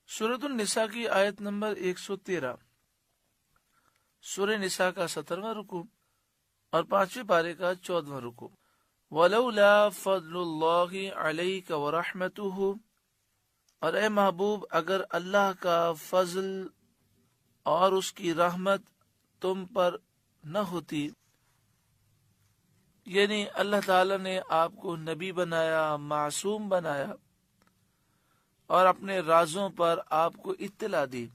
سورۃ النساء کی آیت نمبر 113، سورہ نساء کا 17واں رکوع اور 5ویں پارے کا 14واں رکوع۔ وَلَوْلَا فَضْلُ اللَّهِ عَلَيْكَ وَرَحْمَتُهُ، اور اے محبوب اگر اللہ کا فضل اور اس کی رحمت تم پر نہ ہوتی، یعنی اللہ تعالی نے آپ کو نبی بنایا، معصوم بنایا اور اپنے رازوں پر آپ کو اطلاع دی،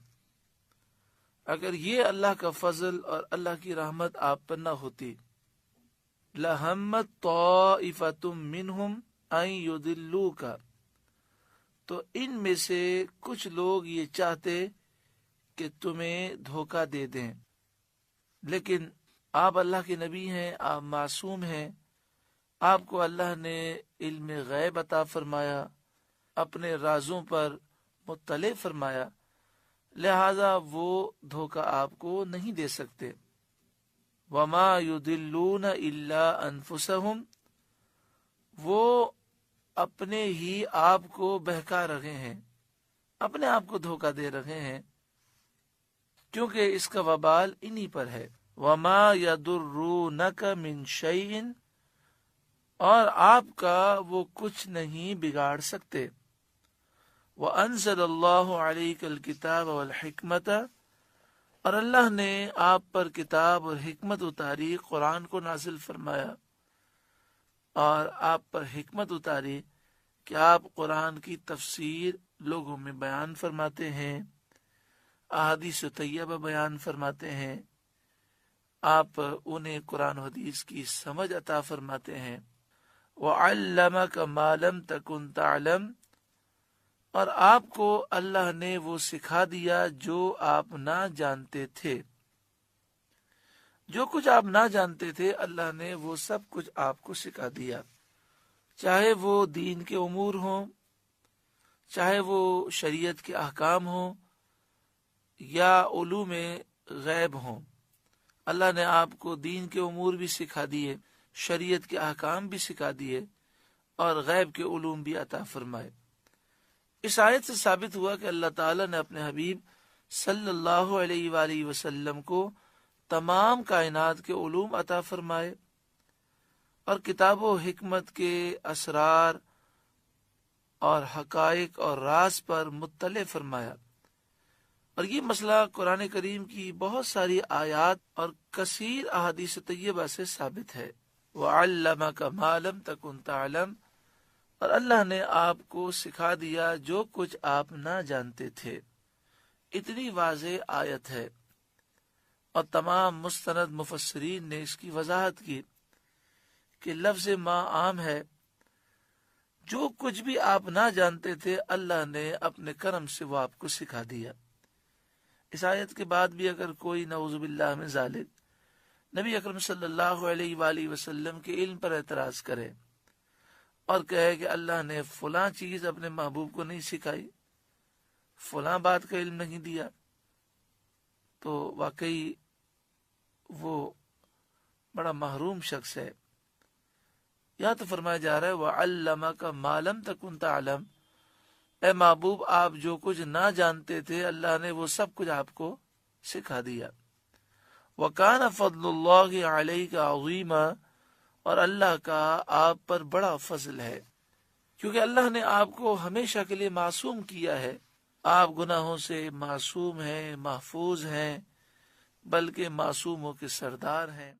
اگر یہ اللہ کا فضل اور اللہ کی رحمت آپ پر نہ ہوتی، لَهَمَّتْ طَائِفَةٌ مِّنْهُمْ أَن يُضِلُّوكَ، تو ان میں سے کچھ لوگ یہ چاہتے کہ تمہیں دھوکہ دے دیں، لیکن آپ اللہ کے نبی ہیں، آپ معصوم ہیں، آپ کو اللہ نے علم غیب عطا فرمایا، اپنے رازوں پر مطلع فرمایا، لہذا وہ دھوکہ آپ کو نہیں دے سکتے۔ وَمَا يُضِلُّونَ إِلَّا أَنفُسَهُمْ، وہ اپنے ہی آپ کو بہکا رہے ہیں، اپنے آپ کو دھوکہ دے رہے ہیں، کیونکہ اس کا وبال انہی پر ہے۔ وَمَا يَضُرُّونَكَ مِن شَيْءٍ، اور آپ کا وہ کچھ نہیں بگاڑ سکتے۔ وَأَنزَلَ اللَّهُ عَلَيْكَ الْكِتَابَ وَالْحِكْمَةَ، اور اللہ نے آپ پر کتاب اور حکمت اتاری، قرآن کو نازل فرمایا اور آپ پر حکمت اتاری کہ آپ قرآن کی تفسیر لوگوں میں بیان فرماتے ہیں، احادیث طیبہ بیان فرماتے ہیں، آپ انہیں قرآن و حدیث کی سمجھ عطا فرماتے ہیں۔ وَعَلَّمَكَ مَا لَمْ تَكُنْ تَعْلَمْ، اور آپ کو اللہ نے وہ سکھا دیا جو آپ نہ جانتے تھے، جو کچھ آپ نہ جانتے تھے اللہ نے وہ سب کچھ آپ کو سکھا دیا، چاہے وہ دین کے امور ہوں، چاہے وہ شریعت کے احکام ہوں یا علوم غیب ہوں۔ اللہ نے آپ کو دین کے امور بھی سکھا دیے، شریعت کے احکام بھی سکھا دیے اور غیب کے علوم بھی عطا فرمائے۔ اس آیت سے ثابت ہوا کہ اللہ تعالیٰ نے اپنے حبیب صلی اللہ علیہ وآلہ وسلم کو تمام کائنات کے علوم عطا فرمائے اور کتاب و حکمت کے اسرار اور حقائق اور راز پر مطلع فرمایا، اور یہ مسئلہ قرآن کریم کی بہت ساری آیات اور کثیر احادیث طیبہ سے ثابت ہے۔ وَعَلَّمَكَ مَا لَمْ تَكُنْ تَعْلَمْ، اور اللہ نے آپ کو سکھا دیا جو کچھ آپ نہ جانتے تھے۔ اتنی واضح آیت ہے، اور تمام مستند مفسرین نے اس کی وضاحت کی کہ لفظ ما عام ہے، جو کچھ بھی آپ نہ جانتے تھے اللہ نے اپنے کرم سے وہ آپ کو سکھا دیا۔ اس آیت کے بعد بھی اگر کوئی نعوذ باللہ من ذالک نبی اکرم صلی اللہ علیہ وآلہ وسلم کے علم پر اعتراض کرے اور کہے کہ اللہ نے فلاں چیز اپنے محبوب کو نہیں سکھائی، فلاں بات کا علم نہیں دیا، تو واقعی وہ بڑا محروم شخص ہے۔ یہاں تو فرمایا جا رہا ہے وَعَلَّمَكَ مَا لَمْ تَكُنْ تَعْلَمْ، اے محبوب آپ جو کچھ نہ جانتے تھے اللہ نے وہ سب کچھ آپ کو سکھا دیا۔ وَكَانَ فَضْلُ اللَّهِ عَلَيْكَ عَظِيمًا، اور اللہ کا آپ پر بڑا فضل ہے، کیونکہ اللہ نے آپ کو ہمیشہ کے لیے معصوم کیا ہے، آپ گناہوں سے معصوم ہیں، محفوظ ہیں، بلکہ معصوموں کے سردار ہیں۔